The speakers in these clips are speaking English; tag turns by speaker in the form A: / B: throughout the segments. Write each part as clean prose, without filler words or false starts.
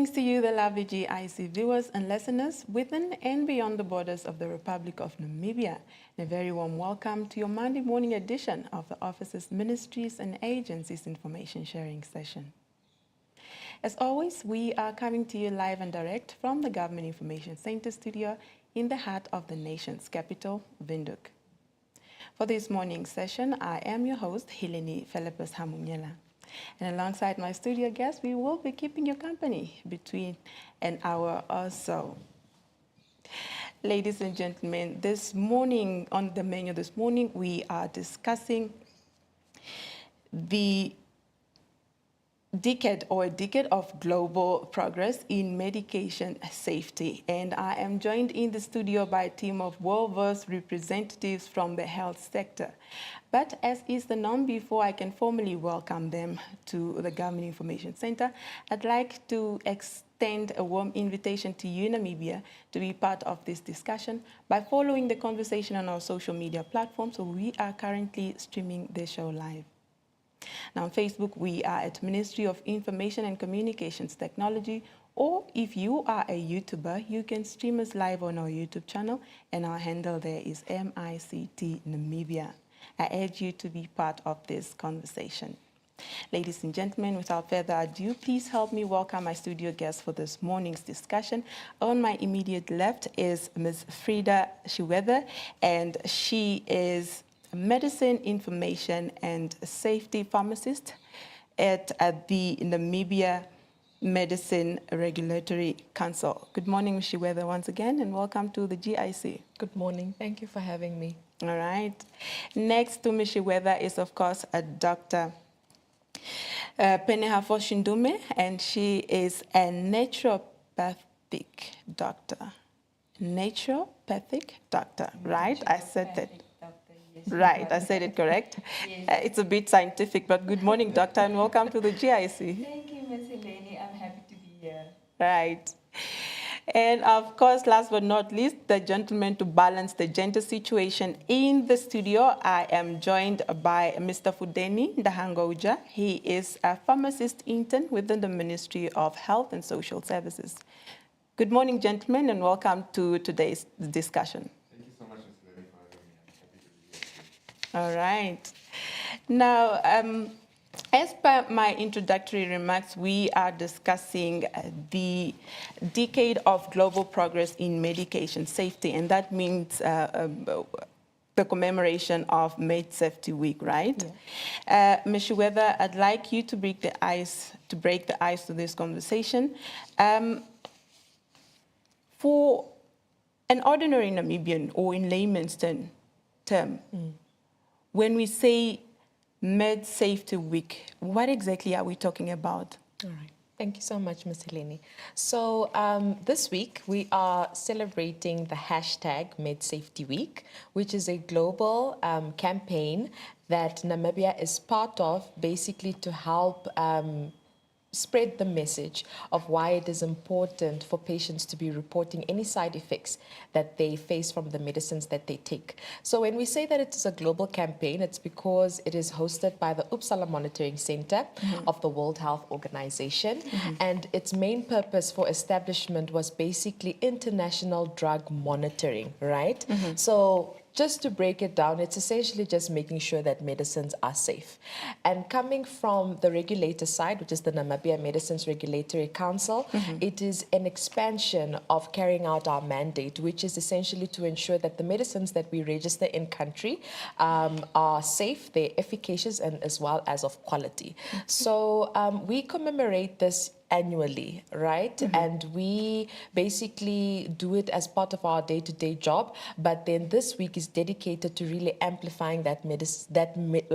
A: Greetings to you, the lovely GIC viewers and listeners within and beyond the borders of the Republic of Namibia. And a very warm welcome to your Monday morning edition of the Office's Ministries and Agencies Information Sharing Session. As always, we are coming to you live and direct from the Government Information Center studio in the heart of the nation's capital, Windhoek. For this morning's session, I am your host, Helene Philippus Hamunyela. And alongside my studio guests, we will be keeping you company between an hour or so. Ladies and gentlemen, this morning, on the menu this morning, we are discussing the decade of global progress in medication safety. And I am joined in the studio by a team of well-versed representatives from the health sector. But as is the norm, before I can formally welcome them to the Government Information Center, I'd like to extend a warm invitation to you, Namibia, to be part of this discussion by following the conversation on our social media platforms. So we are currently streaming the show live. Now on Facebook, we are at Ministry of Information and Communications Technology, or if you are a YouTuber, you can stream us live on our YouTube channel, and our handle there is MICT Namibia. I urge you to be part of this conversation. Ladies and gentlemen, without further ado, please help me welcome my studio guests for this morning's discussion. On my immediate left is Ms. Frida Shiwether, and she is Medicine Information and Safety Pharmacist at the Namibia Medicine Regulatory Council. Good morning, Ms. Shiwether, once again, and welcome to the GIC.
B: Good morning. Thank you for having me.
A: All right. Next to Ms. Shiwether is, of course, a Dr. Penehafo Shindume, and she is a naturopathic doctor. Naturopathic doctor, right? I said that. Right, I said it correct. Yes. It's a bit scientific, but good morning, doctor, and welcome to the GIC.
C: Thank you, Ms. Helene. I'm happy to be here.
A: Right. And of course, last but not least, the gentleman to balance the gender situation in the studio. I am joined by Mr. Fudeni Ndahangoja. He is a pharmacist intern within the Ministry of Health and Social Services. Good morning, gentlemen, and welcome to today's discussion. All right. Now, as per my introductory remarks, we are discussing the decade of global progress in medication safety, and that means the commemoration of Med Safety Week, right? Yeah. Ms. Shiwether, I'd like you to break the ice to this conversation. For an ordinary Namibian, or in layman's term, when we say Med Safety Week, what exactly are we talking about?
B: All right. Thank you so much, Ms. Helene. So this week, we are celebrating the hashtag Med Safety Week, which is a global campaign that Namibia is part of, basically to help spread the message of why it is important for patients to be reporting any side effects that they face from the medicines that they take. So when we say that it is a global campaign, it's because it is hosted by the Uppsala Monitoring Center of the World Health Organization. And its main purpose for establishment was basically international drug monitoring, right? So just to break it down, it's essentially just making sure that medicines are safe. And coming from the regulator side, which is the Namibia Medicines Regulatory Council, it is an expansion of carrying out our mandate, which is essentially to ensure that the medicines that we register in country are safe, they're efficacious, and as well as of quality. So we commemorate this annually, right? And we basically do it as part of our day-to-day job, but then this week is dedicated to really amplifying that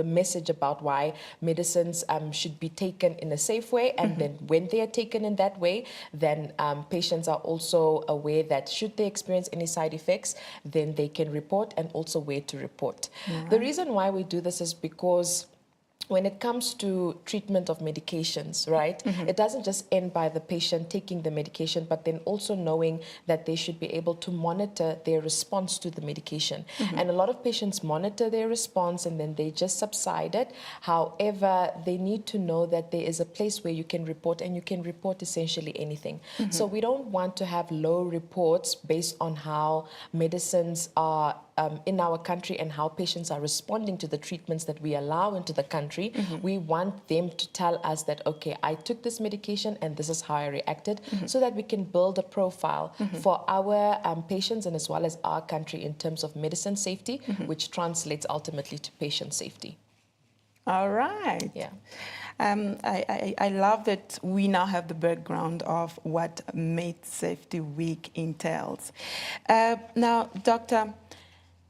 B: message about why medicines should be taken in a safe way, and then when they are taken in that way, then patients are also aware that should they experience any side effects, then they can report, and also where to report. The reason why we do this is because when it comes to treatment of medications, right, it doesn't just end by the patient taking the medication, but then also knowing that they should be able to monitor their response to the medication. And a lot of patients monitor their response and then they just subside it. However, they need to know that there is a place where you can report, and you can report essentially anything. So we don't want to have low reports based on how medicines are in our country and how patients are responding to the treatments that we allow into the country. We want them to tell us that, okay, I took this medication and this is how I reacted, so that we can build a profile for our patients and as well as our country in terms of medicine safety, which translates ultimately to patient safety.
A: All right.
B: Yeah.
A: I love that we now have the background of what Med Safety Week entails. Now, Doctor,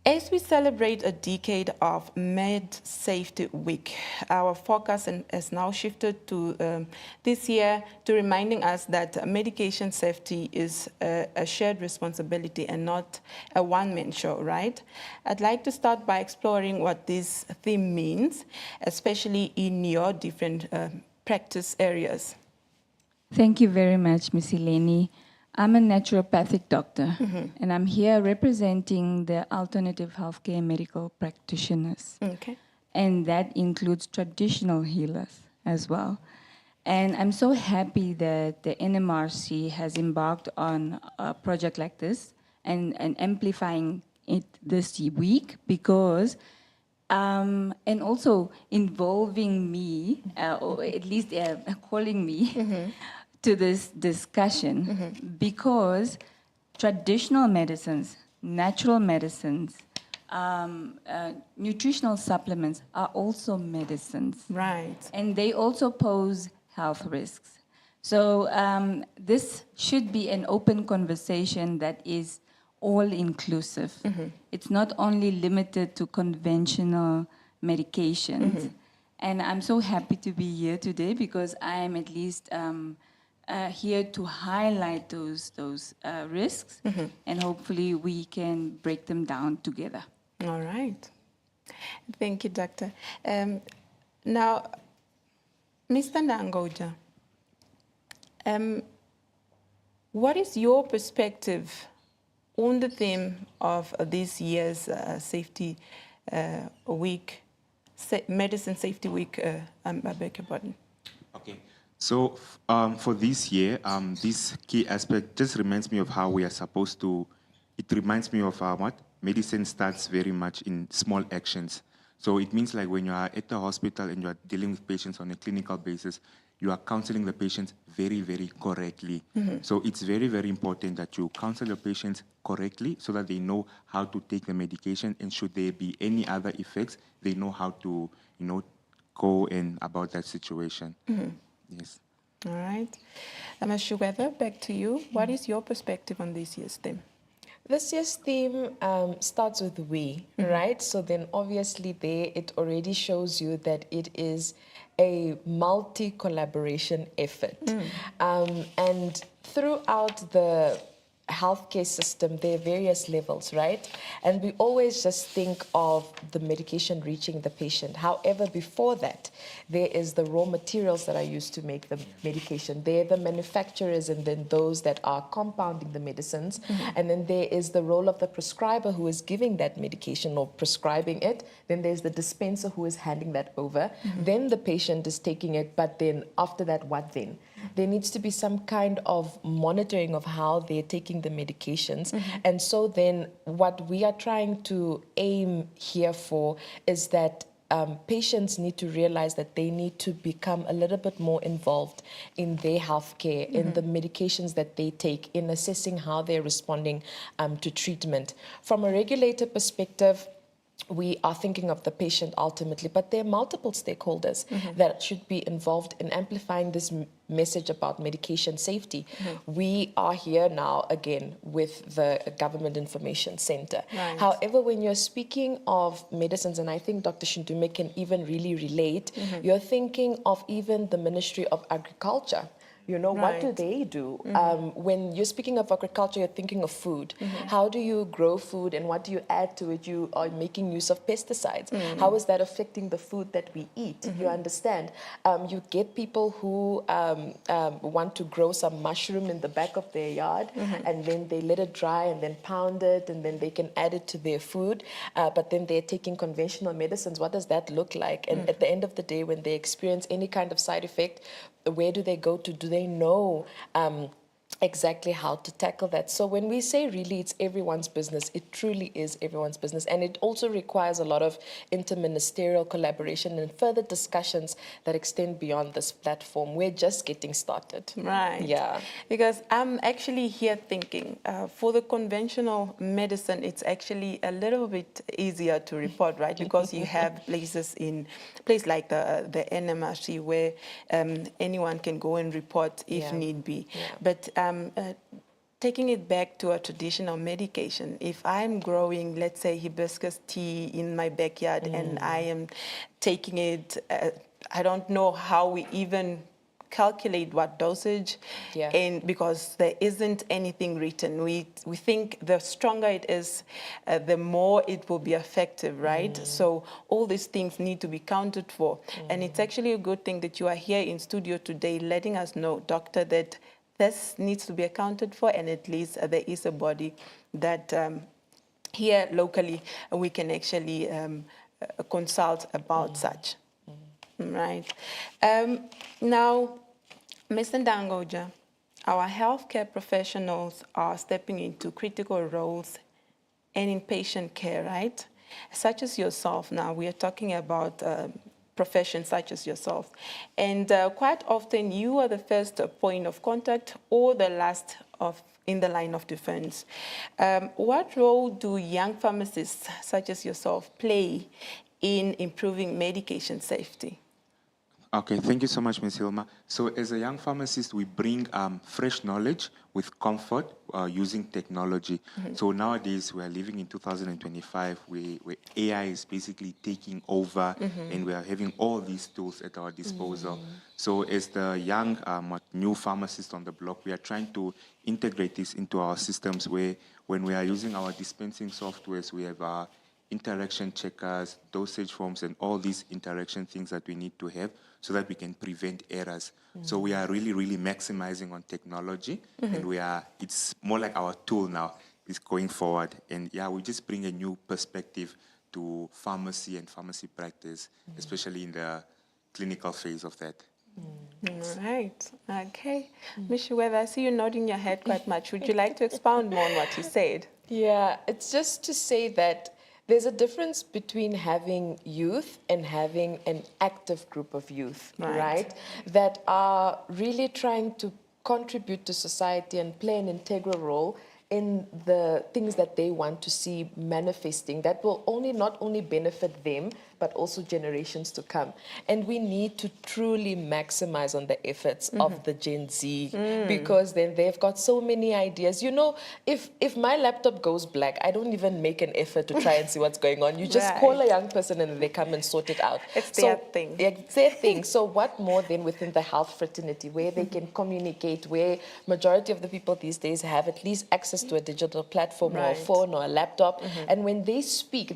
A: as we celebrate a decade of Med Safety Week, our focus has now shifted to this year to reminding us that medication safety is a shared responsibility and not a one-man show, right? I'd like to start by exploring what this theme means, especially in your different practice areas.
C: Thank you very much, Miss Eleni. I'm a naturopathic doctor, and I'm here representing the alternative healthcare medical practitioners.
A: Okay.
C: And that includes traditional healers as well. And I'm so happy that the NMRC has embarked on a project like this and amplifying it this week, because and also involving me, or at least calling me to this discussion, because traditional medicines, natural medicines, nutritional supplements are also medicines.
A: Right.
C: And they also pose health risks. So this should be an open conversation that is all-inclusive. It's not only limited to conventional medications. And I'm so happy to be here today, because I am at least here to highlight those risks, and hopefully we can break them down together.
A: All right. Thank you, Doctor. Now, Mr. Nangoja, what is your perspective on the theme of this year's Safety Week, Medicine Safety Week? I beg your pardon.
D: Okay. So for this year, this key aspect just reminds me of how we are supposed to, it reminds me of what? Medicine starts very much in small actions. So it means like when you are at the hospital and you are dealing with patients on a clinical basis, you are counseling the patients very, very correctly. So it's very, very important that you counsel your patients correctly so that they know how to take the medication, and should there be any other effects, they know how to, go and about that situation. Yes.
A: All right. Ms. Shuwetha, back to you. What is your perspective on this year's theme?
B: This year's theme starts with we, right? So then obviously there it already shows you that it is a multi-collaboration effort. And throughout the healthcare system, there are various levels, right? And we always just think of the medication reaching the patient. However, before that, there is the raw materials that are used to make the medication. There are the manufacturers, and then those that are compounding the medicines. And then there is the role of the prescriber who is giving that medication or prescribing it. Then there's the dispenser who is handing that over. Then the patient is taking it, but then after that, what then? There needs to be some kind of monitoring of how they're taking the medications. And so then what we are trying to aim here for is that patients need to realize that they need to become a little bit more involved in their healthcare, in the medications that they take, in assessing how they're responding to treatment. From a regulator perspective, we are thinking of the patient ultimately, but there are multiple stakeholders that should be involved in amplifying this message about medication safety. We are here now again with the Government Information Center.
A: Right.
B: However, when you're speaking of medicines, and I think Dr. Shindume can even really relate, you're thinking of even the Ministry of Agriculture. You know, what do
A: Right.
B: they do? When you're speaking of agriculture, you're thinking of food. How do you grow food and what do you add to it? You are making use of pesticides. How is that affecting the food that we eat? You understand? You get people who want to grow some mushroom in the back of their yard and then they let it dry and then pound it and then they can add it to their food. But then they're taking conventional medicines. What does that look like? And at the end of the day, when they experience any kind of side effect, where do they go to? Do they know exactly how to tackle that? So when we say really it's everyone's business, it truly is everyone's business. And it also requires a lot of interministerial collaboration and further discussions that extend beyond this platform. We're just getting started.
A: Right.
B: Yeah.
A: Because I'm actually here thinking for the conventional medicine, it's actually a little bit easier to report, right? Because you have places like the NMRC where anyone can go and report if
B: Yeah.
A: need be.
B: Yeah.
A: But taking it back to a traditional medication, if I'm growing, let's say, hibiscus tea in my backyard and I am taking it, I don't know how we even calculate what dosage,
B: Yeah.
A: and because there isn't anything written, we think the stronger it is, the more it will be effective, right? So all these things need to be counted for, and it's actually a good thing that you are here in studio today, letting us know, doctor, that this needs to be accounted for, and at least there is a body that here locally we can actually consult about such. Right. Now, Mr. Dangoja, our healthcare professionals are stepping into critical roles and in patient care, right? Such as yourself now, we are talking about professions such as yourself. And quite often you are the first point of contact or the last in the line of defense. What role do young pharmacists such as yourself play in improving medication safety?
D: Okay, thank you so much, Ms. Hilma. So as a young pharmacist, we bring fresh knowledge with comfort using technology. So nowadays, we are living in 2025 where AI is basically taking over and we are having all these tools at our disposal. So as the young, new pharmacist on the block, we are trying to integrate this into our systems where when we are using our dispensing softwares, we have our interaction checkers, dosage forms, and all these interaction things that we need to have so that we can prevent errors. So we are really, really maximizing on technology, and it's more like our tool now is going forward. And yeah, we just bring a new perspective to pharmacy and pharmacy practice, especially in the clinical phase of that.
A: All right. Okay. Ms. Weather, I see you nodding your head quite much. Would you like to expound more on what you said?
B: Yeah, it's just to say that there's a difference between having youth and having an active group of youth, right? That are really trying to contribute to society and play an integral role in the things that they want to see manifesting that will not only benefit them, but also generations to come. And we need to truly maximize on the efforts of the Gen Z because then they've got so many ideas. You know, if my laptop goes black, I don't even make an effort to try and see what's going on. You just call a young person and they come and sort it out.
A: It's their thing.
B: It's their thing. So what more than within the health fraternity where they can communicate, where majority of the people these days have at least access to a digital platform or a phone or a laptop. And when they speak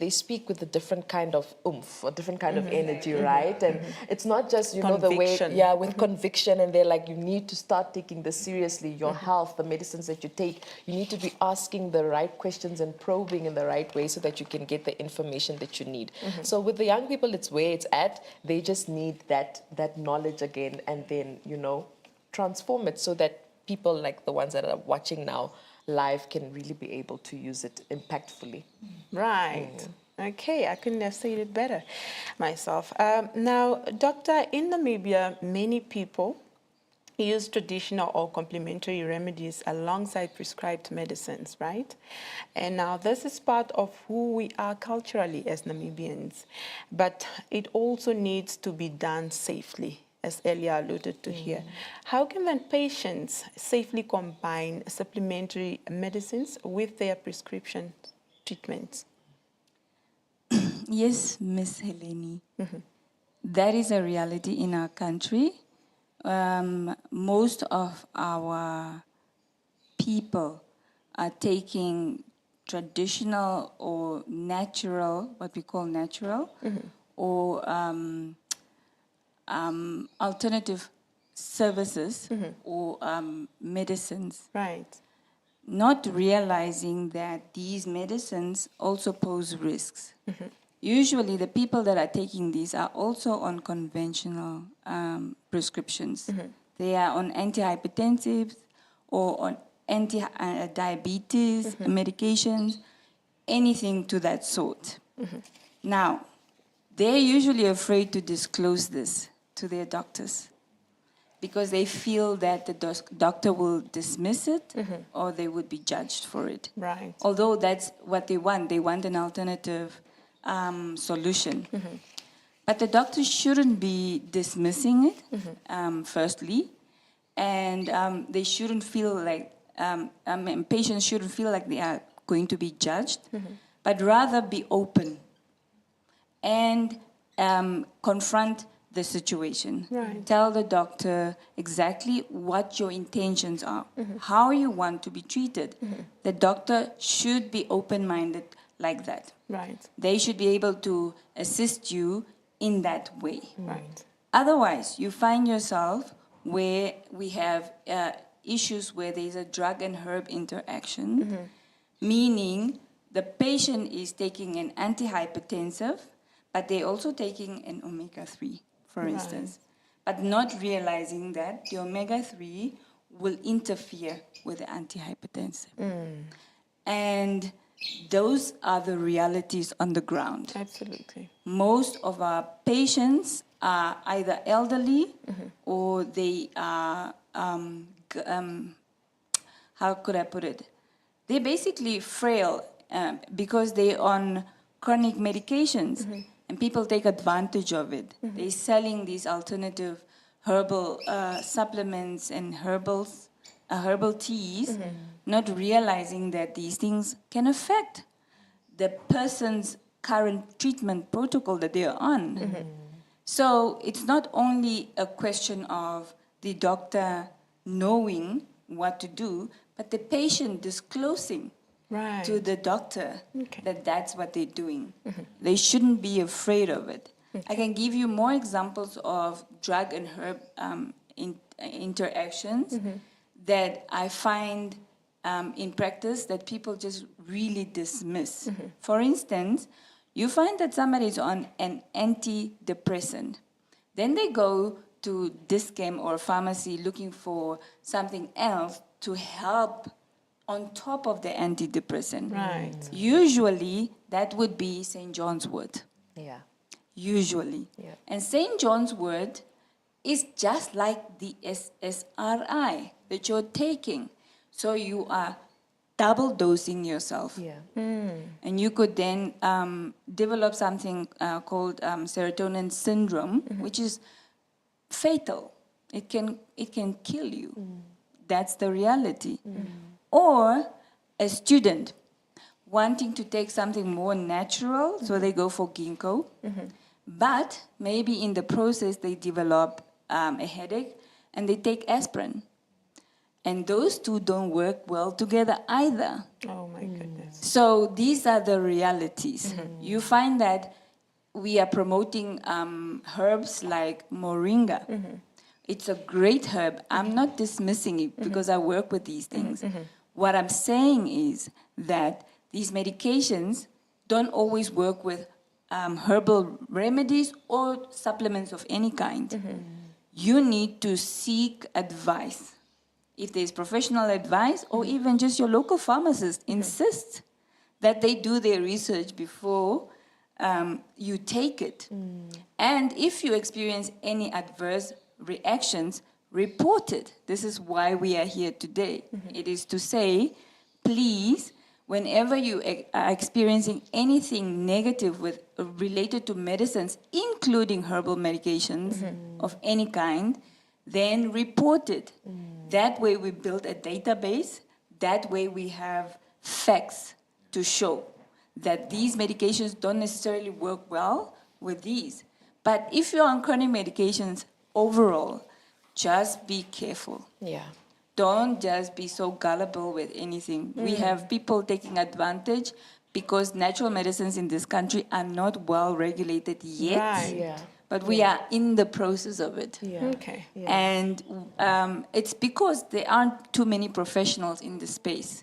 B: with a different kind of oomph, a different kind of energy, right? And it's not just, you know, the way, with conviction, and they're like, you need to start taking this seriously, your health, the medicines that you take, you need to be asking the right questions and probing in the right way so that you can get the information that you need. So with the young people, it's where it's at. They just need that knowledge again, and then, you know, transform it so that people like the ones that are watching now live can really be able to use it impactfully.
A: Right. Okay, I couldn't have said it better myself. Now, Doctor, in Namibia, many people use traditional or complementary remedies alongside prescribed medicines, right? And now this is part of who we are culturally as Namibians, but it also needs to be done safely, as earlier alluded to here. How can then patients safely combine supplementary medicines with their prescription treatments?
C: Yes, Miss Helene. That is a reality in our country. most of our people are taking traditional or natural, what we call natural, or alternative services or medicines,
A: Right.
C: not realizing that these medicines also pose risks. Usually, the people that are taking these are also on conventional prescriptions. They are on antihypertensives or on anti-diabetes medications, anything to that sort. Now, they're usually afraid to disclose this to their doctors because they feel that the doctor will dismiss it or they would be judged for it.
A: Right.
C: Although that's what they want. They want an alternative solution. But the doctor shouldn't be dismissing it, firstly, and they shouldn't feel like, patients shouldn't feel like they are going to be judged, but rather be open and confront the situation.
A: Right.
C: Tell the doctor exactly what your intentions are, how you want to be treated. The doctor should be open-minded like that.
A: Right.
C: They should be able to assist you in that way.
A: Right.
C: Otherwise, you find yourself where we have issues where there's a drug and herb interaction, meaning the patient is taking an antihypertensive, but they're also taking an omega-3, for instance, but not realizing that the omega-3 will interfere with the antihypertensive. And those are the realities on the ground.
A: Absolutely.
C: Most of our patients are either elderly or they are, how could I put it? They're basically frail because they're on chronic medications and people take advantage of it. They're selling these alternative herbal supplements and herbal teas, not realizing that these things can affect the person's current treatment protocol that they are on. So it's not only a question of the doctor knowing what to do, but the patient disclosing
A: Right.
C: to the doctor
A: Okay.
C: that that's what they're doing. They shouldn't be afraid of it. I can give you more examples of drug and herb interactions that I find in practice that people just really dismiss. For instance, you find that somebody is on an antidepressant. Then they go to Discam or pharmacy looking for something else to help on top of the antidepressant.
A: Right.
C: Usually, that would be St. John's wort.
B: Yeah.
C: Usually.
B: Yeah.
C: And St. John's wort is just like the SSRI that you're taking. So you are double dosing yourself.
B: Yeah.
C: And you could then develop something called serotonin syndrome, which is fatal. It can kill you. That's the reality. Or a student wanting to take something more natural, so they go for ginkgo, but maybe in the process they develop a headache and they take aspirin. And those two don't work well together either.
A: Oh my goodness.
C: So these are the realities. You find that we are promoting herbs like moringa. It's a great herb. I'm not dismissing it because I work with these things. What I'm saying is that these medications don't always work with herbal remedies or supplements of any kind. You need to seek advice. If there's professional advice or even just your local pharmacist, insist that they do their research before you take it. And if you experience any adverse reactions, report it. This is why we are here today. It is to say, please, whenever you are experiencing anything negative related to medicines, including herbal medications of any kind, then report it. That way we build a database. That way we have facts to show that these medications don't necessarily work well with these. But if you're on chronic medications overall, just be careful.
B: Yeah.
C: Don't just be so gullible with anything. We have people taking advantage because natural medicines in this country are not well regulated yet.
A: Right.
B: Yeah.
C: But we are in the process of it.
B: Yeah.
A: Okay.
B: Yeah.
C: And it's because there aren't too many professionals in the space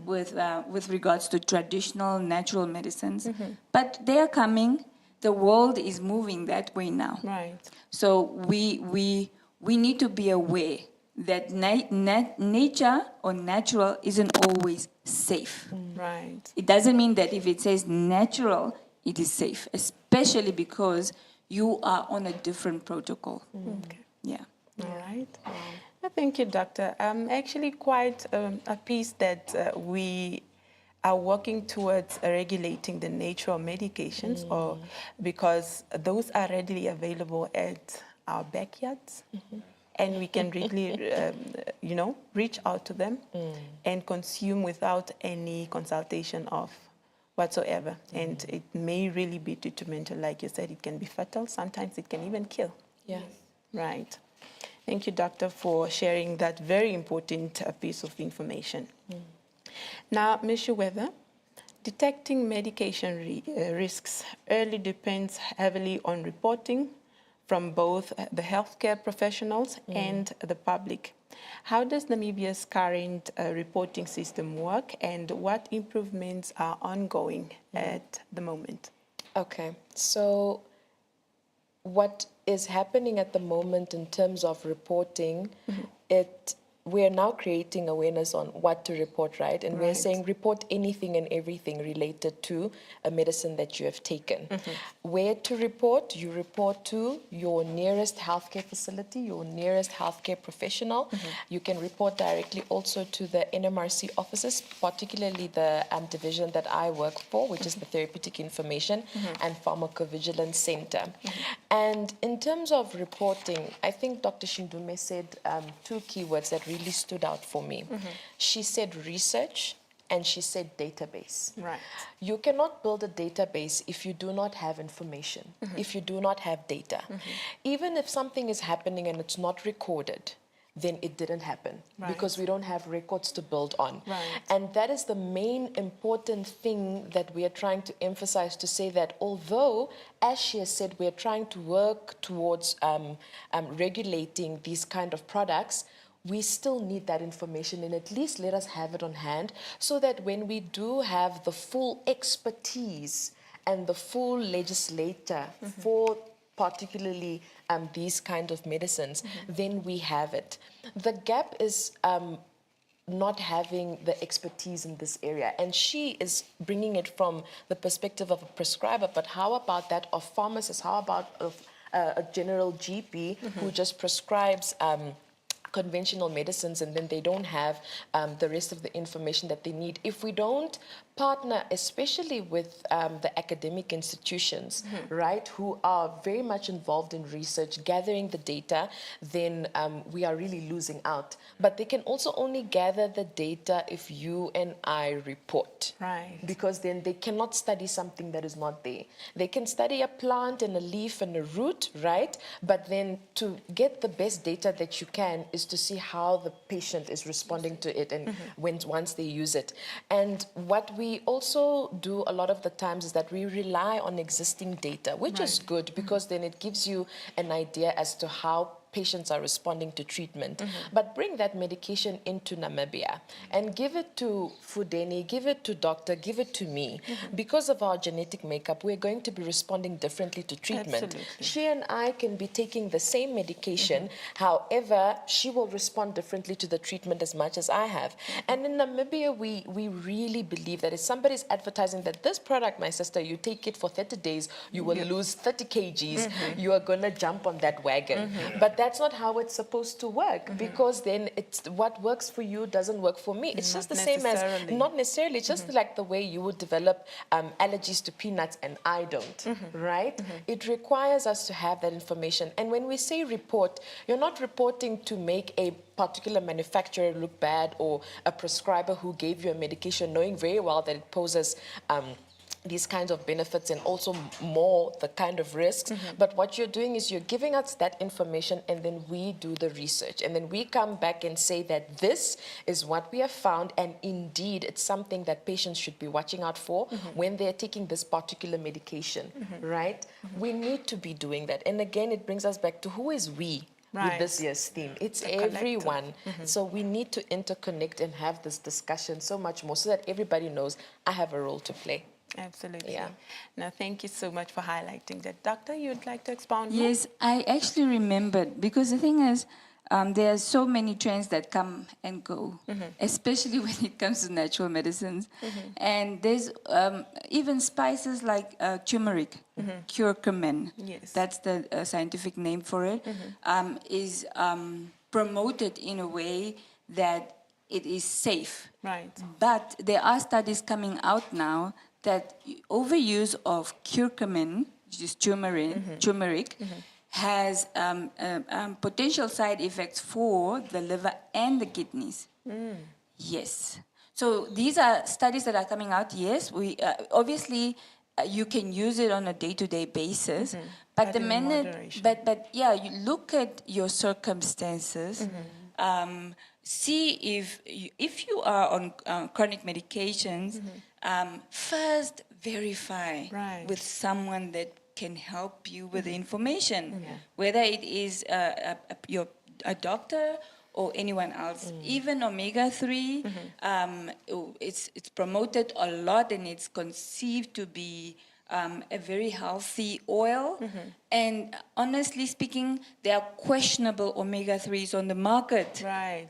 C: with regards to traditional natural medicines. But they are coming. The world is moving that way now.
A: Right.
C: So we need to be aware that nature or natural isn't always safe.
A: Right.
C: It doesn't mean that if it says natural, it is safe, especially because you are on a different protocol.
A: Okay.
C: Yeah.
A: All right. Thank you, Doctor. Actually, quite a piece that we are working towards regulating the natural medications, or because those are readily available at our backyards, and we can really, reach out to them and consume without any consultation of whatsoever. And it may really be detrimental, like you said. It can be fatal. Sometimes it can even kill.
B: Yeah.
A: Right. Thank you, Doctor, for sharing that very important piece of information. Now, Ms. Shuwetha, detecting medication risks early depends heavily on reporting from both the healthcare professionals and the public. How does Namibia's current reporting system work, and what improvements are ongoing at the moment?
B: Okay. So what is happening at the moment in terms of reporting, we're now creating awareness on what to report, right? And we're
A: Right.
B: saying report anything and everything related to a medicine that you have taken. Where to report? You report to your nearest healthcare facility, your nearest healthcare professional. You can report directly also to the NMRC offices, particularly the division that I work for, which is the Therapeutic Information and Pharmacovigilance Center. And in terms of reporting, I think Dr. Shindume said two keywords that really stood out for me. She said research and she said database.
A: Right.
B: You cannot build a database if you do not have information, if you do not have data. Even if something is happening and it's not recorded, then it didn't happen because we don't have records to build on.
A: Right.
B: And that is the main important thing that we are trying to emphasize, to say that although, as she has said, we are trying to work towards regulating these kind of products, we still need that information, and at least let us have it on hand so that when we do have the full expertise and the full legislator for particularly these kind of medicines, then we have it. The gap is not having the expertise in this area, and she is bringing it from the perspective of a prescriber, but how about that of pharmacists? How about of a general GP who just prescribes conventional medicines, and then they don't have the rest of the information that they need? If we don't partner, especially with the academic institutions, right, who are very much involved in research, gathering the data, then we are really losing out. But they can also only gather the data if you and I report.
A: Right.
B: Because then they cannot study something that is not there. They can study a plant and a leaf and a root, right? But then to get the best data that you can is to see how the patient is responding to it and once they use it. And what we also do a lot of the times is that we rely on existing data, which is good because then it gives you an idea as to how patients are responding to treatment. But bring that medication into Namibia and give it to Fudeni, give it to doctor, give it to me. Because of our genetic makeup, we're going to be responding differently to treatment.
A: Absolutely.
B: She and I can be taking the same medication, however, she will respond differently to the treatment as much as I have. And in Namibia, we really believe that if somebody's advertising that this product, my sister, you take it for 30 days, you will lose 30 kgs, you are going to jump on that wagon. But that's not how it's supposed to work, because then it's what works for you doesn't work for me. It's just the same as, not necessarily, it's just like the way you would develop allergies to peanuts and I don't, right? It requires us to have that information. And when we say report, you're not reporting to make a particular manufacturer look bad or a prescriber who gave you a medication knowing very well that it poses these kinds of benefits and also more the kind of risks. But what you're doing is you're giving us that information, and then we do the research, and then we come back and say that this is what we have found, and indeed it's something that patients should be watching out for when they're taking this particular medication, right? We need to be doing that. And again, it brings us back to who is we?
A: Right.
B: With this year's theme. It's
A: The collective.
B: everyone. So we need to interconnect and have this discussion so much more so that everybody knows I have a role to play.
A: Absolutely.
B: Yeah.
A: Now, thank you so much for highlighting that. Doctor, you'd like to expound more?
C: Yes, I actually remembered, because the thing is, there are so many trends that come and go, especially when it comes to natural medicines. And there's even spices like turmeric, curcumin,
A: Yes.
C: that's the scientific name for it, is promoted in a way that it is safe.
A: Right.
C: But there are studies coming out now that overuse of curcumin, which is turmeric, has potential side effects for the liver and the kidneys. Yes. So these are studies that are coming out. Yes, we obviously you can use it on a day-to-day basis, but the
A: in
C: minute,
A: moderation.
C: but yeah, you look at your circumstances. See if you are on chronic medications, first verify
A: Right.
C: with someone that can help you with the information, whether it is a doctor or anyone else. Even omega-3, it's promoted a lot, and it's conceived to be a very healthy oil. And honestly speaking, there are questionable omega-3s on the market.
A: Right.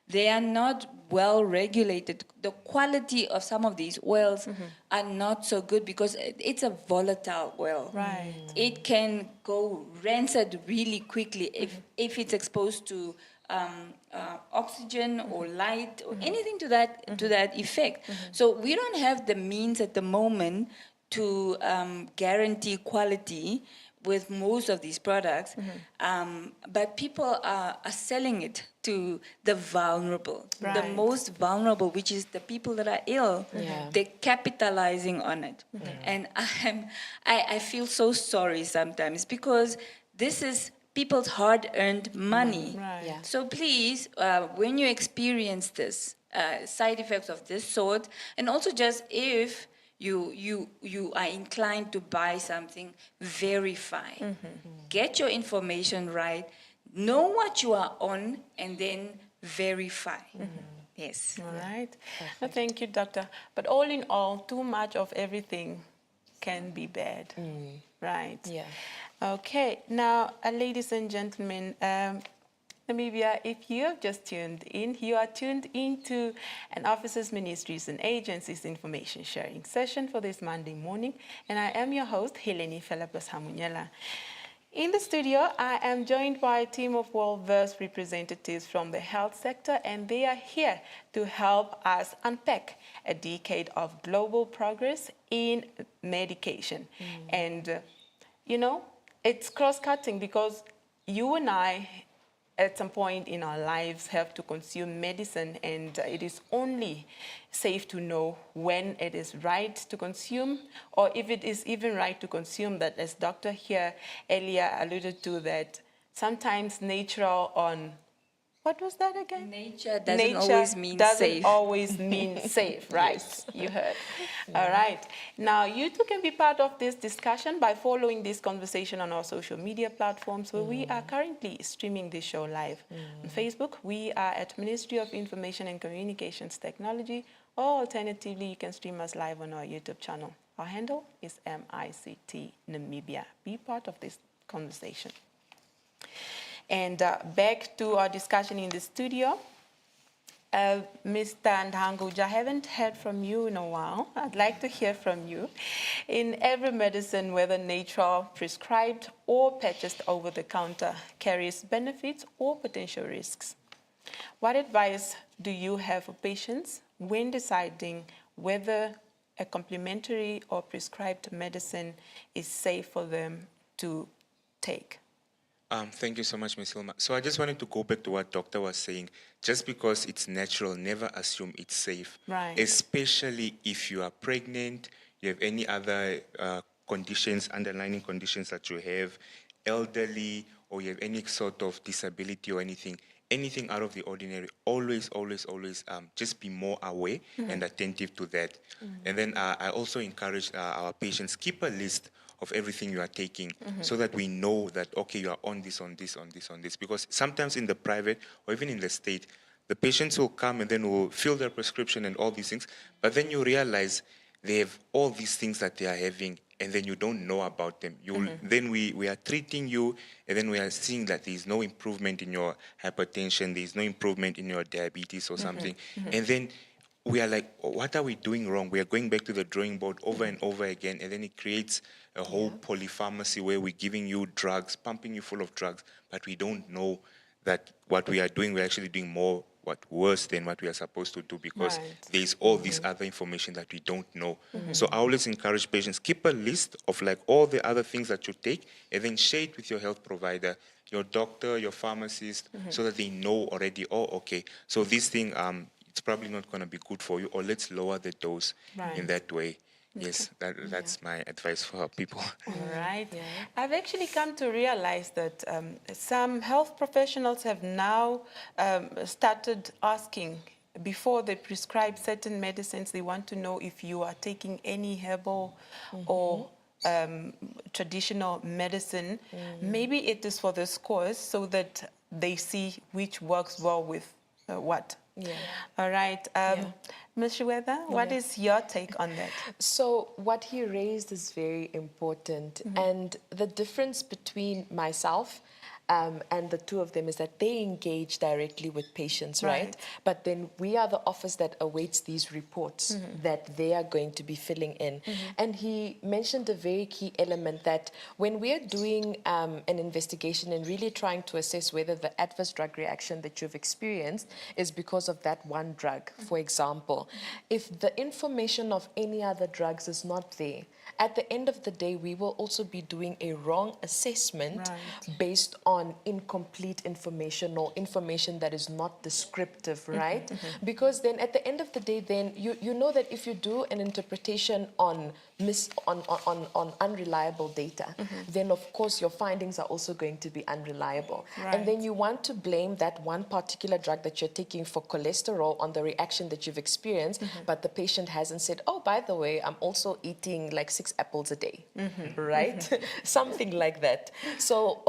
C: They are not well regulated. The quality of some of these oils are not so good because it's a volatile oil.
A: Right.
C: It can go rancid really quickly if it's exposed to oxygen or light or anything to that effect. So we don't have the means at the moment to guarantee quality with most of these products, but people are selling it to the vulnerable, the
A: Right.
C: most vulnerable, which is the people that are ill.
B: Yeah.
C: They're capitalizing on it. And I feel so sorry sometimes because this is people's hard-earned money.
A: Right.
B: Yeah.
C: So please, when you experience this, side effects of this sort, and also just if you are inclined to buy something, verify. Get your information right, know what you are on, and then verify. Yes.
A: All right. Well, thank you, doctor. But all in all, too much of everything can be bad. Right.
B: Yeah.
A: Okay. Now, ladies and gentlemen, Namibia, if you have just tuned in, you are tuned into an Officers, Ministries and Agencies information sharing session for this Monday morning. And I am your host, Heleni Felapos Hamunyela. In the studio, I am joined by a team of well-versed representatives from the health sector, and they are here to help us unpack a decade of global progress in medication. And, you know, it's cross-cutting because you and I, at some point in our lives, have to consume medicine, and it is only safe to know when it is right to consume, or if it is even right to consume that, as Dr. here earlier alluded to, that sometimes natural on, what was that again?
C: Nature doesn't always mean safe.
A: Always mean safe, right? You heard. All right. Now, you too can be part of this discussion by following this conversation on our social media platforms, where we are currently streaming this show live. On Facebook, we are at Ministry of Information and Communications Technology, or alternatively, you can stream us live on our YouTube channel. Our handle is MICT Namibia. Be part of this conversation. And back to our discussion in the studio. Mr. Ndanguja, I haven't heard from you in a while. I'd like to hear from you. In every medicine, whether natural, prescribed, or purchased over the counter, carries benefits or potential risks. What advice do you have for patients when deciding whether a complementary or prescribed medicine is safe for them to take?
D: Thank you so much, Ms. Hilma. So I just wanted to go back to what Doctor was saying. Just because it's natural, never assume it's safe.
A: Right.
D: Especially if you are pregnant, you have any other conditions, underlying conditions that you have, elderly, or you have any sort of disability or anything out of the ordinary, always, always, always just be more aware and attentive to that. And then I also encourage our patients, keep a list of everything you are taking so that we know that, okay, you are on this, on this, on this, on this. Because sometimes in the private or even in the state, the patients will come and then will fill their prescription and all these things, but then you realize they have all these things that they are having and then you don't know about them. Then we are treating you and then we are seeing that there is no improvement in your hypertension, there is no improvement in your diabetes or something. And then we are like, what are we doing wrong? We are going back to the drawing board over and over again, and then it creates a whole polypharmacy where we're giving you drugs, pumping you full of drugs, but we don't know that what we are doing, we're actually doing more worse than what we are supposed to do because there's all this other information that we don't know. So I always encourage patients, keep a list of like all the other things that you take and then share it with your health provider, your doctor, your pharmacist, so that they know already, oh, okay, so this thing, it's probably not going to be good for you, or let's lower the dose in that way. Yes, that's my advice for people.
A: All right. I've actually come to realize that some health professionals have now started asking, before they prescribe certain medicines, they want to know if you are taking any herbal or traditional medicine. Maybe it is for this cause so that they see which works well with what. All right. Ms. Shiweda, what is your take on that?
B: So what he raised is very important. And the difference between myself and the two of them is that they engage directly with patients, right? But then we are the office that awaits these reports that they are going to be filling in. And he mentioned a very key element that when we are doing an investigation and really trying to assess whether the adverse drug reaction that you've experienced is because of that one drug, for example, if the information of any other drugs is not there, at the end of the day, we will also be doing a wrong assessment based on incomplete information or information that is not descriptive, right? Because then at the end of the day, then you know that if you do an interpretation on unreliable data, then of course your findings are also going to be unreliable. And then you want to blame that one particular drug that you're taking for cholesterol on the reaction that you've experienced, but the patient hasn't said, oh, by the way, I'm also eating like 6 apples a day, right? Something like that. So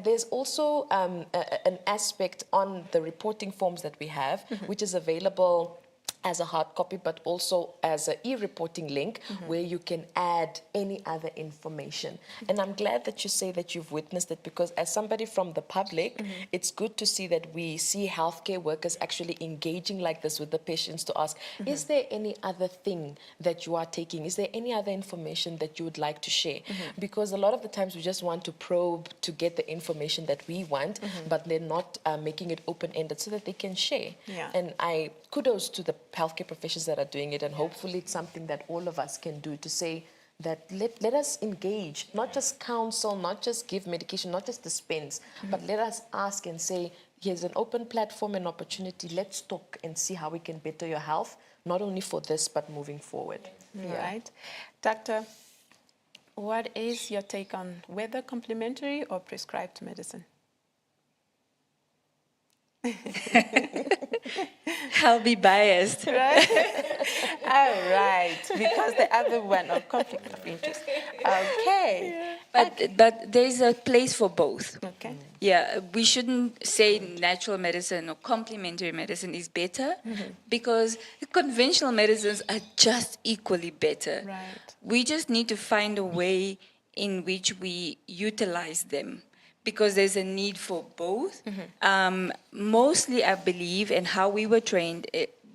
B: there's also an aspect on the reporting forms that we have, which is available as a hard copy, but also as an e-reporting link where you can add any other information. And I'm glad that you say that you've witnessed it, because as somebody from the public, it's good to see that we see healthcare workers actually engaging like this with the patients to ask, is there any other thing that you are taking? Is there any other information that you would like to share? Because a lot of the times we just want to probe to get the information that we want, but they're not making it open-ended so that they can share. And I kudos to the healthcare professionals that are doing it, and hopefully it's something that all of us can do to say that let us engage, not just counsel, not just give medication, not just dispense, but let us ask and say, here's an open platform and opportunity, let's talk and see how we can better your health, not only for this, but moving forward.
A: Right. Doctor, what is your take on whether complementary or prescribed medicine?
C: I'll be biased.
A: Right? All right. Because the other one, of conflict of interest. Okay.
C: But there's a place for both.
A: Okay.
C: Yeah, we shouldn't say natural medicine or complementary medicine is better, because conventional medicines are just equally better.
A: Right.
C: We just need to find a way in which we utilize them, because there's a need for both. Mostly, I believe, and how we were trained,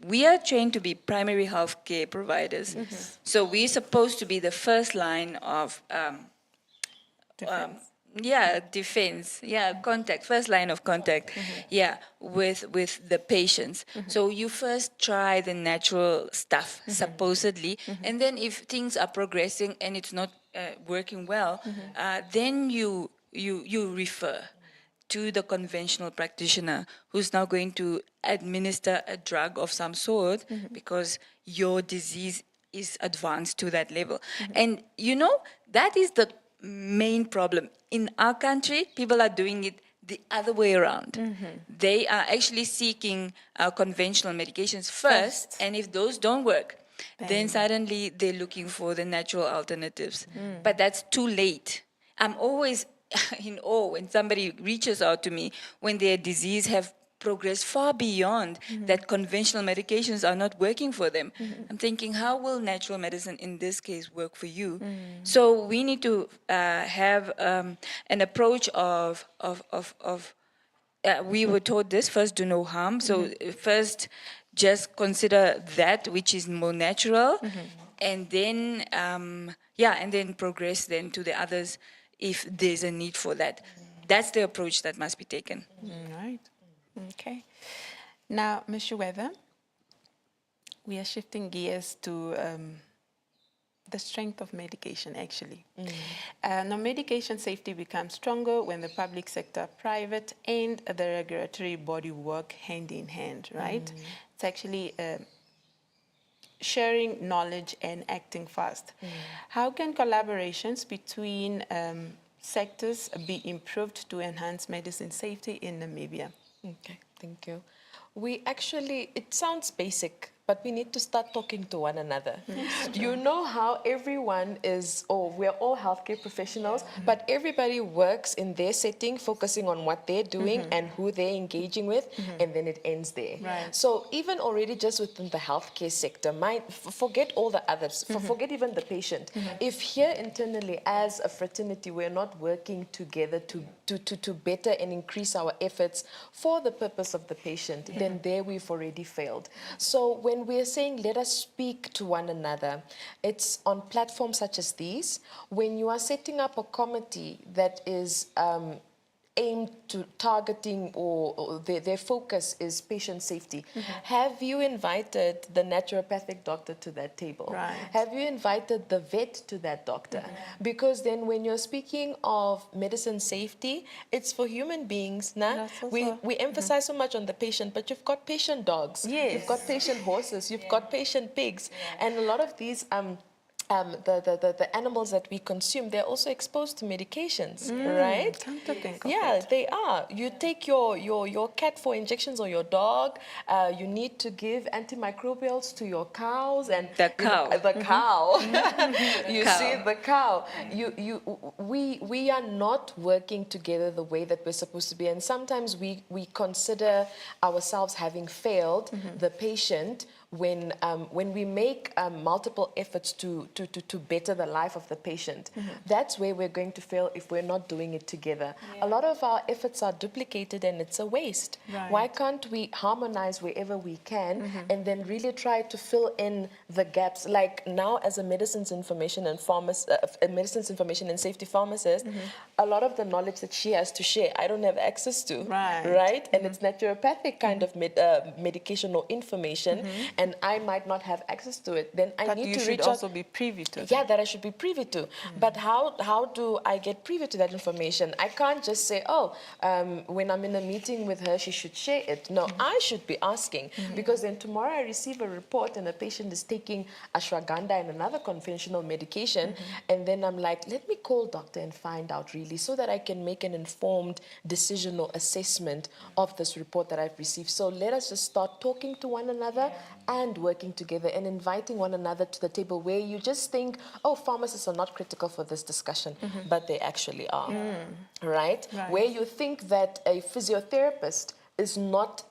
C: we are trained to be primary health care providers. So we're supposed to be the first line of defense, contact, first line of contact, with the patients. So you first try the natural stuff, supposedly, and then if things are progressing and it's not working well, then you refer to the conventional practitioner, who's now going to administer a drug of some sort, because your disease
E: is advanced to that level. And you know, that is the main problem. In our country, people are doing it the other way around. They are actually seeking conventional medications first, and if those don't work, then suddenly they're looking for the natural alternatives. But that's too late. I'm always in awe when somebody reaches out to me when their disease have progressed far beyond that conventional medications are not working for them. I'm thinking, how will natural medicine in this case work for you? So we need to have an approach of we were taught this: first, do no harm. So first, just consider that which is more natural, and then and then progress then to the others if there's a need for that. That's the approach that must be taken.
A: Right. Okay. Now, Ms. Weather, we are shifting gears to the strength of medication, actually. Now, medication safety becomes stronger when the public sector, private, and the regulatory body work hand in hand, right? It's actually sharing knowledge and acting fast. How can collaborations between sectors be improved to enhance medicine safety in Namibia?
B: Okay, thank you. We actually, it sounds basic, but we need to start talking to one another. You know how everyone is, we're all healthcare professionals, but everybody works in their setting, focusing on what they're doing and who they're engaging with, and then it ends there.
A: Right.
B: So even already just within the healthcare sector, forget all the others, forget even the patient. If here internally as a fraternity, we're not working together to better and increase our efforts for the purpose of the patient, then there we've already failed. So when we're saying let us speak to one another, it's on platforms such as these. When you are setting up a committee that is aimed to targeting or their focus is patient safety, have you invited the naturopathic doctor to that table?
A: Right.
B: Have you invited the vet to that doctor? Because then when you're speaking of medicine safety, it's for human beings.
A: That's also-
B: We emphasize so much on the patient, but you've got patient dogs,
A: Yes.
B: you've got patient horses, you've got patient pigs, and a lot of these the animals that we consume, they're also exposed to medications, right?
A: Come to think of
B: Yeah,
A: it.
B: they are. You take your cat for injections or your dog. You need to give antimicrobials to your cows and
E: The cow.
B: the cow. You
E: Cow.
B: see the cow. We are not working together the way that we're supposed to be, and sometimes we consider ourselves having failed the patient when we make multiple efforts to better the life of the patient. That's where we're going to fail if we're not doing it together. A lot of our efforts are duplicated and it's a waste.
A: Right.
B: Why can't we harmonize wherever we can and then really try to fill in the gaps? Like now, as a medicines information and safety pharmacist, a lot of the knowledge that she has to share, I don't have access to.
A: Right.
B: And it's naturopathic kind of medication or information, and I might not have access to it. Then I
A: But
B: need
A: you
B: to
A: should
B: reach
A: also
B: out.
A: be privy to
B: Yeah, that I should be privy to. But how do I get privy to that information? I can't just say, when I'm in a meeting with her, she should share it. No, I should be asking, because then tomorrow I receive a report and a patient is taking ashwagandha and another conventional medication, and then I'm like, let me call doctor and find out really, so that I can make an informed decision or assessment of this report that I've received. So let us just start talking to one another and working together and inviting one another to the table, where you just think, pharmacists are not critical for this discussion, but they actually are, right? Where you think that a physiotherapist is not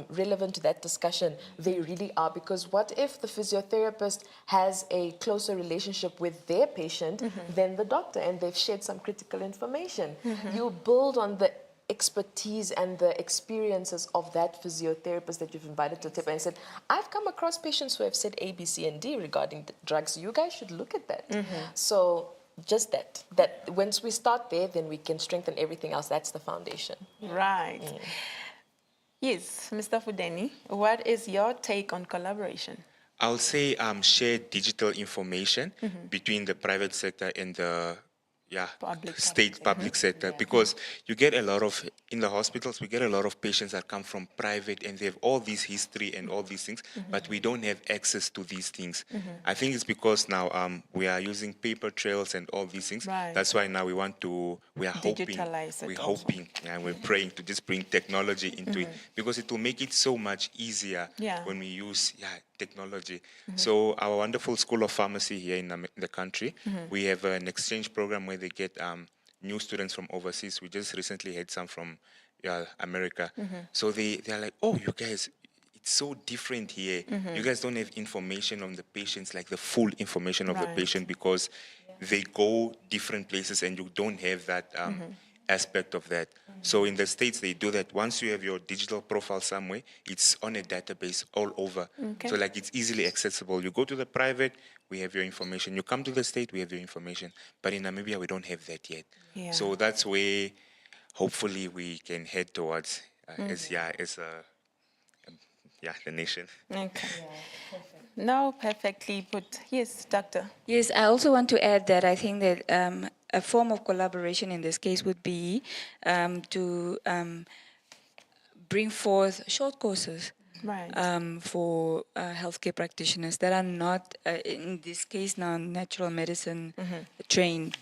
B: relevant to that discussion, they really are. Because what if the physiotherapist has a closer relationship with their patient than the doctor, and they've shared some critical information? You build on the expertise and the experiences of that physiotherapist that you've invited to the table and said, I've come across patients who have said A, B, C, and D regarding the drugs. You guys should look at that. So just that once we start there, then we can strengthen everything else. That's the foundation.
A: Right. Yes, Mr. Fudeni, what is your take on collaboration?
D: I'll say share digital information between the private sector and the state public sector, because you get a lot of, in the hospitals, we get a lot of patients that come from private and they have all this history and all these things, but we don't have access to these things. I think it's because now we are using paper trails and all these things.
A: Right.
D: That's why now we are
A: Digitalize it also.
D: hoping and we're praying to just bring technology into it, because it will make it so much easier when we use technology. So our wonderful School of Pharmacy here in the country, we have an exchange program where they get new students from overseas. We just recently had some from America. So they're like, oh, you guys, it's so different here. You guys don't have information on the patients, like the full information of the patient, because they go different places and you don't have that aspect of that. So in the States, they do that. Once you have your digital profile somewhere, it's on a database all over. So like it's easily accessible. You go to the private, we have your information. You come to the state, we have your information. But in Namibia, we don't have that yet. So that's where hopefully we can head towards the nation.
A: Okay. No, perfectly put. Yes, doctor.
E: Yes, I also want to add that I think that a form of collaboration in this case would be to bring forth short courses for healthcare practitioners that are not, in this case now, natural medicine trained.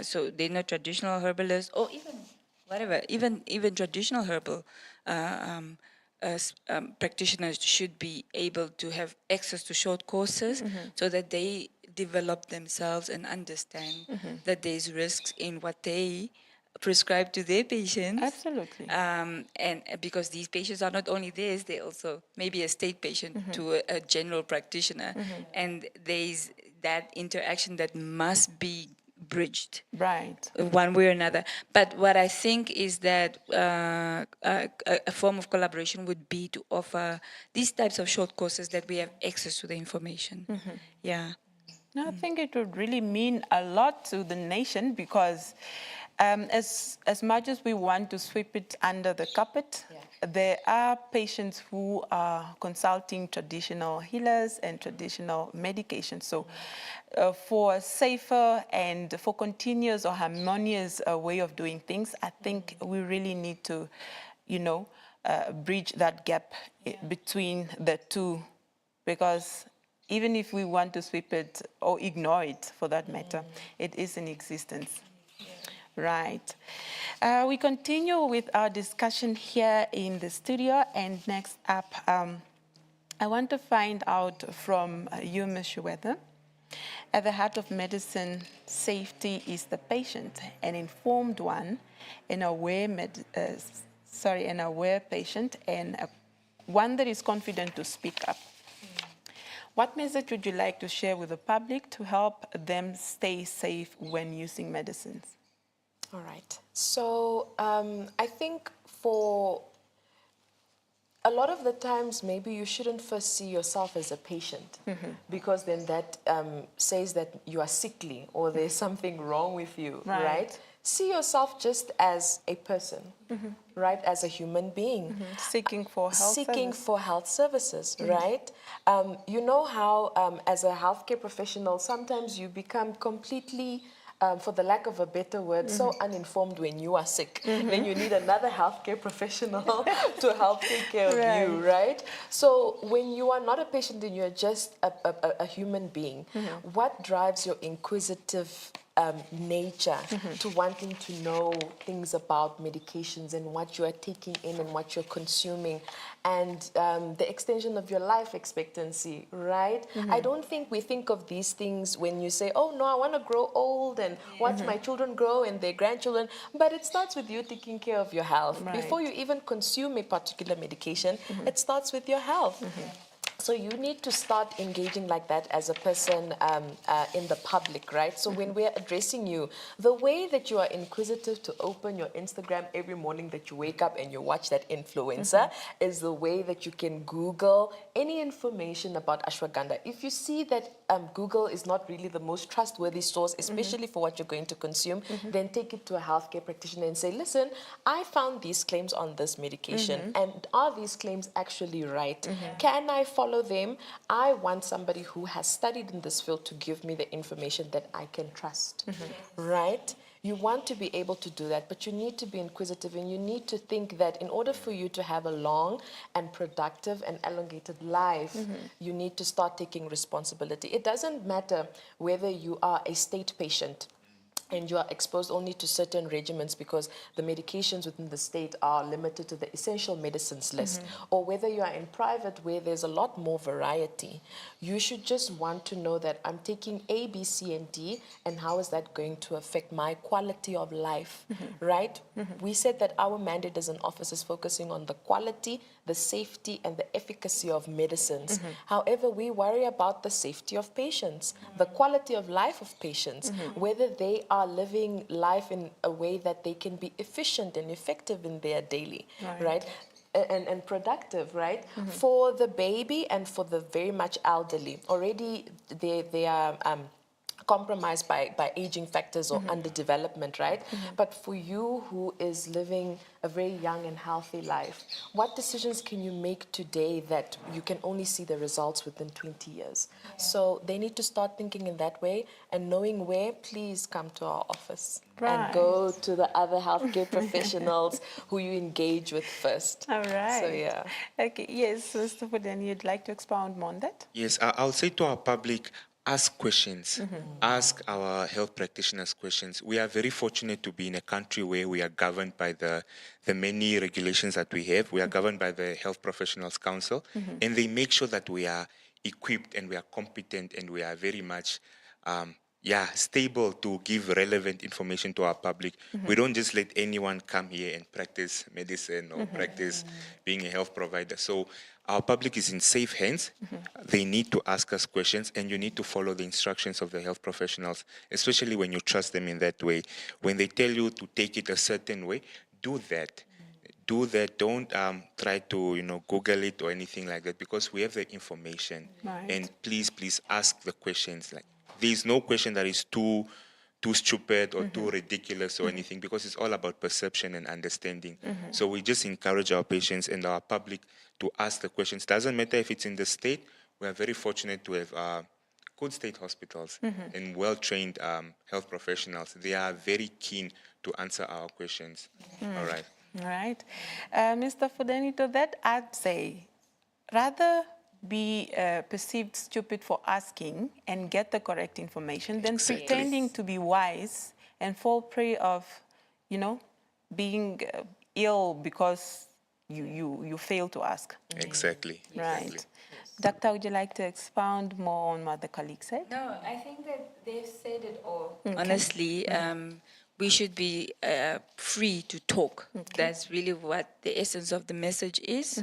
E: So they're not traditional herbalists or even whatever, even traditional herbal practitioners should be able to have access to short courses so that they develop themselves and understand that there's risks in what they prescribe to their patients.
A: Absolutely.
E: And because these patients are not only theirs, they're also maybe a state patient to a general practitioner. And there's that interaction that must be bridged, one way or another. But what I think is that a form of collaboration would be to offer these types of short courses that we have access to the information.
A: No, I think it would really mean a lot to the nation, because as much as we want to sweep it under the carpet, there are patients who are consulting traditional healers and traditional medications. So for a safer and for continuous or harmonious way of doing things, I think we really need to, bridge that gap between the two, because even if we want to sweep it or ignore it for that matter, it is in existence. Right. We continue with our discussion here in the studio, and next up, I want to find out from you, Ms. Shuwetha. At the heart of medicine, safety is the patient, an informed one, an aware patient, and one that is confident to speak up. What message would you like to share with the public to help them stay safe when using medicines?
B: All right. So I think for a lot of the times, maybe you shouldn't first see yourself as a patient, because then that says that you are sickly or there's something wrong with you, right? See yourself just as a person, right? As a human being.
A: Seeking for health
B: services, right? You know how as a healthcare professional, sometimes you become completely for the lack of a better word, so uninformed when you are sick. Then you need another healthcare professional to help take care of you, right? So when you are not a patient and you're just a human being, what drives your inquisitive nature to wanting to know things about medications and what you are taking in and what you're consuming, and the extension of your life expectancy, right? I don't think we think of these things when you say, oh no, I want to grow old and watch my children grow and their grandchildren, but it starts with you taking care of your health. Before you even consume a particular medication, it starts with your health. So you need to start engaging like that as a person in the public, right? So when we're addressing you, the way that you are inquisitive to open your Instagram every morning that you wake up and you watch that influencer is the way that you can Google any information about ashwagandha. If you see that Google is not really the most trustworthy source, especially for what you're going to consume, then take it to a healthcare practitioner and say, listen, I found these claims on this medication, and are these claims actually right? Can I follow follow them. I want somebody who has studied in this field to give me the information that I can trust, right? You want to be able to do that, but you need to be inquisitive, and you need to think that in order for you to have a long and productive and elongated life, you need to start taking responsibility. It doesn't matter whether you are a state patient and you are exposed only to certain regimens because the medications within the state are limited to the essential medicines list, or whether you are in private where there's a lot more variety. You should just want to know that I'm taking A, B, C, and D, and how is that going to affect my quality of life, right? We said that our mandate as an office is focusing on the quality, the safety, and the efficacy of medicines. However, we worry about the safety of patients, the quality of life of patients, whether they are living life in a way that they can be efficient and effective in their daily, right? And productive, right? For the baby and for the very much elderly, already they are compromised by aging factors or underdevelopment, right? But for you who is living a very young and healthy life, what decisions can you make today that you can only see the results within 20 years? So they need to start thinking in that way, and knowing where, please come to our office and go to the other healthcare professionals who you engage with first.
A: All right.
B: So yeah.
A: Okay, yes, Mr. Fuden, you'd like to expound more on that?
D: Yes, I'll say to our public, ask questions. Ask our health practitioners questions. We are very fortunate to be in a country where we are governed by the many regulations that we have. We are governed by the Health Professionals Council, and they make sure that we are equipped and we are competent and we are very much stable to give relevant information to our public. We don't just let anyone come here and practice medicine or practice being a health provider. So our public is in safe hands. They need to ask us questions, and you need to follow the instructions of the health professionals, especially when you trust them in that way. When they tell you to take it a certain way, do that. Do that. Don't try to Google it or anything like that, because we have the information.
A: Right.
D: And please ask the questions. Like, there's no question that is too stupid or too ridiculous or anything, because it's all about perception and understanding. So we just encourage our patients and our public to ask the questions. Doesn't matter if it's in the state. We are very fortunate to have good state hospitals and well-trained health professionals. They are very keen to answer our questions. All right.
A: All right. Mr. Fudeni, to that I'd say, rather be perceived stupid for asking and get the correct information than
D: Exactly.
A: pretending to be wise and fall prey of, being ill because you fail to ask.
D: Exactly.
A: Right.
D: Exactly.
A: Doctor, would you like to expound more on what the colleague said?
E: No, I think that they've said it all. Honestly, we should be free to talk. That's really what the essence of the message is.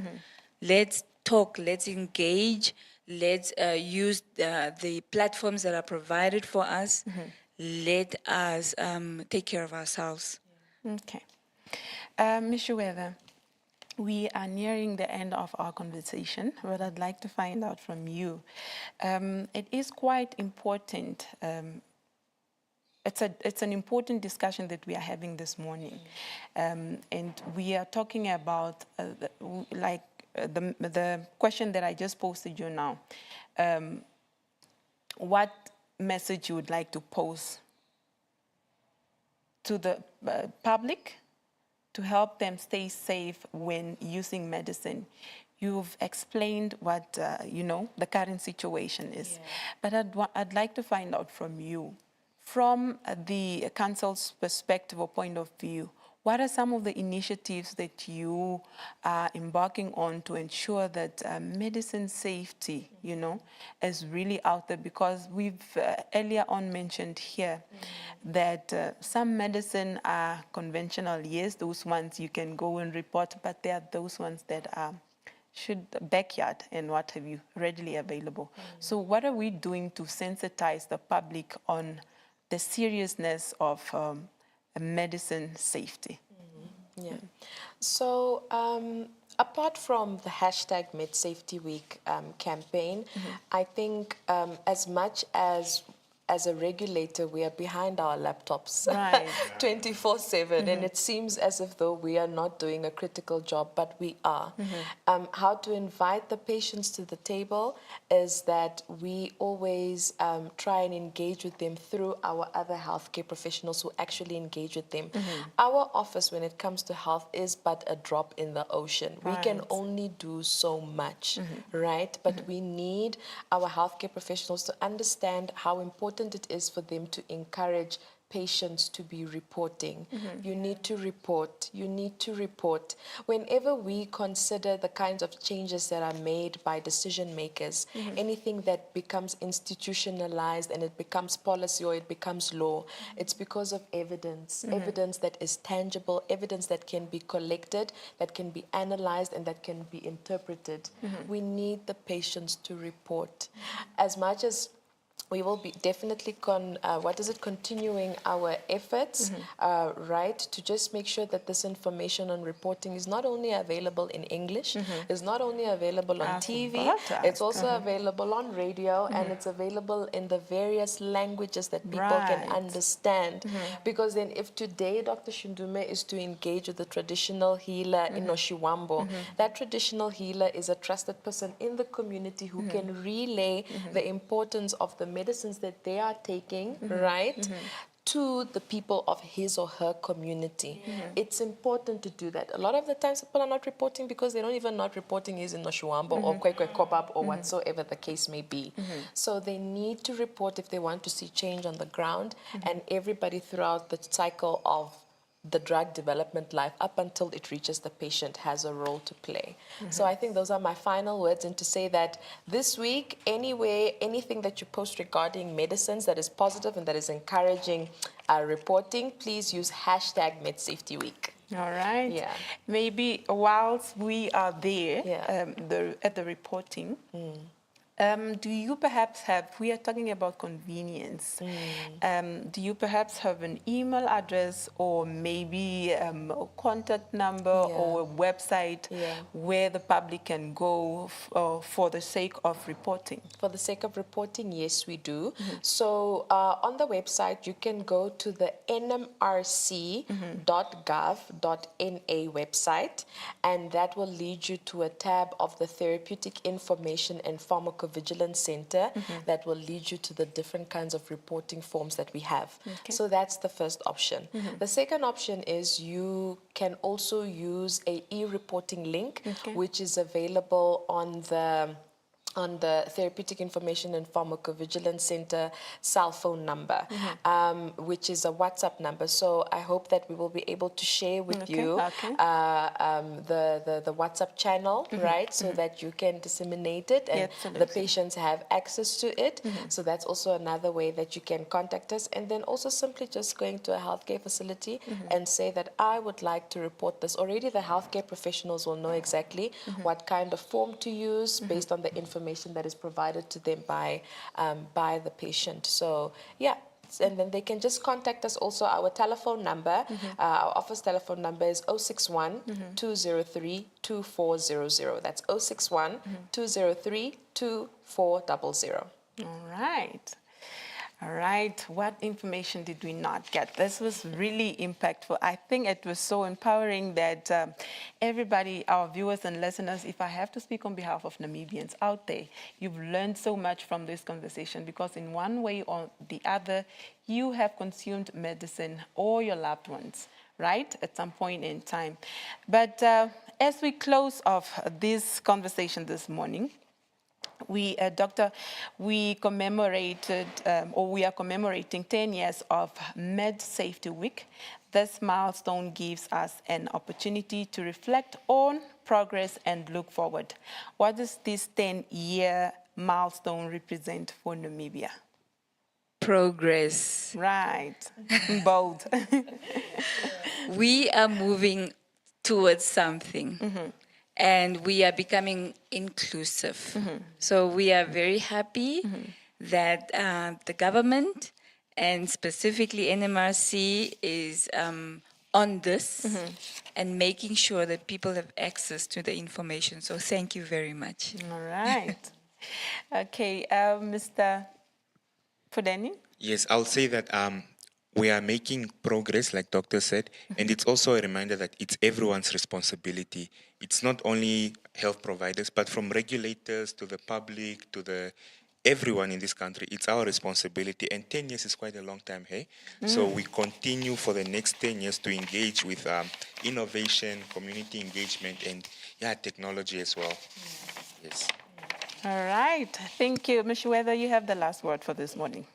E: Let's talk, let's engage, let's use the platforms that are provided for us. Let us take care of ourselves.
A: Okay. Ms. Shuweva, we are nearing the end of our conversation, but I'd like to find out from you. It is quite important. It's an important discussion that we are having this morning, and we are talking about the question that I just posted you now. What message you would like to pose to the public to help them stay safe when using medicine? You've explained what the current situation is, but I'd like to find out from you, from the council's perspective or point of view, what are some of the initiatives that you are embarking on to ensure that medicine safety, is really out there? Because we've earlier on mentioned here that some medicine are conventional. Yes, those ones you can go and report, but there are those ones that are backyard and what have you, readily available. So what are we doing to sensitize the public on the seriousness of medicine safety?
B: Yeah. So apart from the hashtag MedSafety Week campaign, I think as much as as a regulator, we are behind our laptops
A: Right.
B: 24/7, and it seems as if though we are not doing a critical job, but we are. How to invite the patients to the table is that we always try and engage with them through our other healthcare professionals who actually engage with them. Our office, when it comes to health, is but a drop in the ocean. We can
A: Right.
B: only do so much, right? But we need our healthcare professionals to understand how important it is for them to encourage patients to be reporting. You need to report. You need to report. Whenever we consider the kinds of changes that are made by decision makers, anything that becomes institutionalized and it becomes policy or it becomes law, it's because of evidence, evidence that is tangible, evidence that can be collected, that can be analyzed, and that can be interpreted. We need the patients to report. As much as we will be definitely continuing our efforts, right, to just make sure that this information on reporting is not only available in English, is not only available on TV, it's also available on radio, and it's available in the various languages that people can
A: Right.
B: understand. Because then if today Dr. Shindume is to engage with the traditional healer in Oshiwambo, that traditional healer is a trusted person in the community who can relay the importance of the medicines that they are taking, right, to the people of his or her community. It's important to do that. A lot of the times people are not reporting because they don't even not reporting is in Noshuambo or Kwekwe Kobab or whatsoever the case may be. So they need to report if they want to see change on the ground, and everybody throughout the cycle of the drug development life up until it reaches the patient has a role to play. So I think those are my final words, and to say that this week, anyway, anything that you post regarding medicines that is positive and that is encouraging reporting, please use hashtag MedSafetyWeek.
A: All right.
B: Yeah.
A: Maybe whilst we are there
B: Yeah.
A: at the reporting, do you perhaps have, we are talking about convenience, do you perhaps have an email address or maybe a contact number or a website where the public can go for the sake of reporting?
B: For the sake of reporting, yes, we do. So on the website, you can go to the nmrc.gov.na website, and that will lead you to a tab of the Therapeutic Information and Pharmacovigilance Center that will lead you to the different kinds of reporting forms that we have. So that's the first option. The second option is you can also use a e-reporting link, which is available on the Therapeutic Information and Pharmacovigilance Center cell phone number, which is a WhatsApp number. So I hope that we will be able to share with you the WhatsApp channel, right, so that you can disseminate it and the patients have access to it. So that's also another way that you can contact us. And then also simply just going to a healthcare facility and say that I would like to report this. Already the healthcare professionals will know exactly what kind of form to use based on the information that is provided to them by the patient. So yeah, and then they can just contact us also. Our telephone number, our office telephone number is 061 203 2400. That's 061 203 2400.
A: All right. All right, what information did we not get? This was really impactful. I think it was so empowering that everybody, our viewers and listeners, if I have to speak on behalf of Namibians out there, you've learned so much from this conversation, because in one way or the other, you have consumed medicine or your loved ones, right, at some point in time. But as we close off this conversation this morning, Doctor, we commemorated, or we are commemorating 10 years of Med Safety Week. This milestone gives us an opportunity to reflect on progress and look forward. What does this 10-year milestone represent for Namibia?
E: Progress.
A: Right, bold.
E: We are moving towards something. And we are becoming inclusive. So we are very happy that the government and specifically NMRC is on this and making sure that people have access to the information. So thank you very much.
A: All right. Okay, Mr. Fudeni?
D: Yes, I'll say that we are making progress, like Doctor said, and it's also a reminder that it's everyone's responsibility. It's not only health providers, but from regulators to the public to the everyone in this country. It's our responsibility, and 10 years is quite a long time, hey? So we continue for the next 10 years to engage with innovation, community engagement, and technology as well. Yes.
A: All right. Thank you. Ms. Weather, you have the last word for this morning.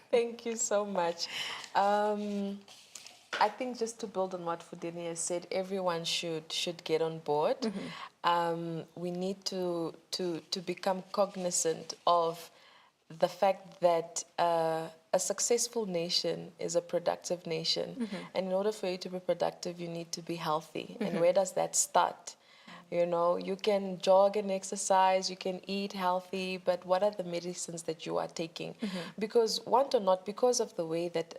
B: Thank you so much. I think just to build on what Fudeni has said, everyone should get on board. We need to become cognizant of the fact that a successful nation is a productive nation. And in order for you to be productive, you need to be healthy. And where does that start? You know, you can jog and exercise, you can eat healthy, but what are the medicines that you are taking? Because, want or not, because of the way that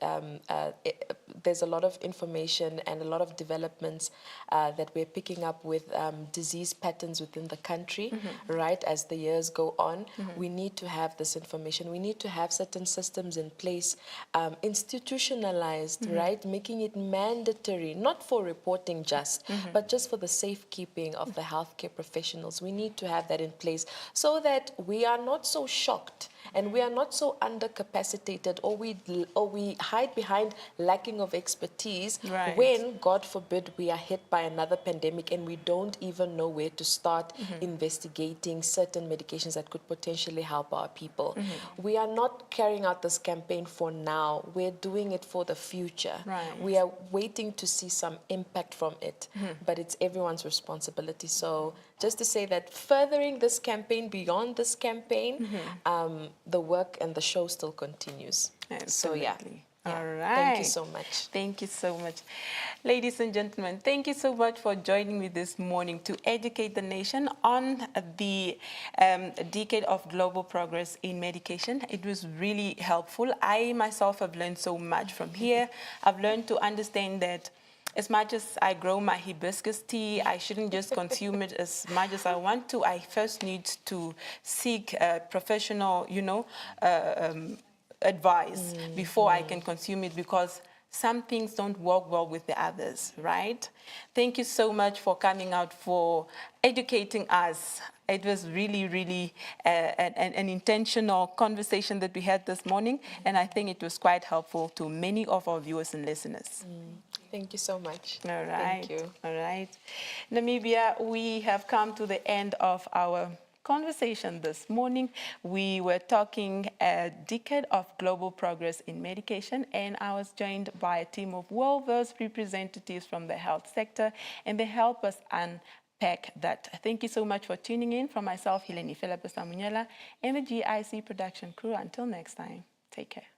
B: there's a lot of information and a lot of developments that we're picking up with disease patterns within the country, right, as the years go on, we need to have this information. We need to have certain systems in place, institutionalized, right, making it mandatory, not for reporting just, but just for the safekeeping of the healthcare professionals. We need to have that in place so that we are not so shocked and we are not so undercapacitated, or we hide behind lacking of expertise when, God forbid, we are hit by another pandemic and we don't even know where to start investigating certain medications that could potentially help our people. We are not carrying out this campaign for now. We're doing it for the future. We are waiting to see some impact from it, but it's everyone's responsibility. So just to say that furthering this campaign, beyond this campaign, the work and the show still continues. So yeah.
A: All right.
B: Thank you so much.
A: Thank you so much. Ladies and gentlemen, thank you so much for joining me this morning to educate the nation on the decade of global progress in medication. It was really helpful. I myself have learned so much from here. I've learned to understand that as much as I grow my hibiscus tea, I shouldn't just consume it as much as I want to. I first need to seek professional, advice before I can consume it, because some things don't work well with the others, right? Thank you so much for coming out, for educating us. It was really, really an intentional conversation that we had this morning, and I think it was quite helpful to many of our viewers and listeners.
B: Thank you so much.
A: All right.
B: Thank you.
A: All right. Namibia, we have come to the end of our conversation this morning. We were talking a decade of global progress in medication, and I was joined by a team of well-versed representatives from the health sector, and they help us unpack that. Thank you so much for tuning in. From myself, Hileni Philippa Samunyela, and the GIC production crew. Until next time, take care.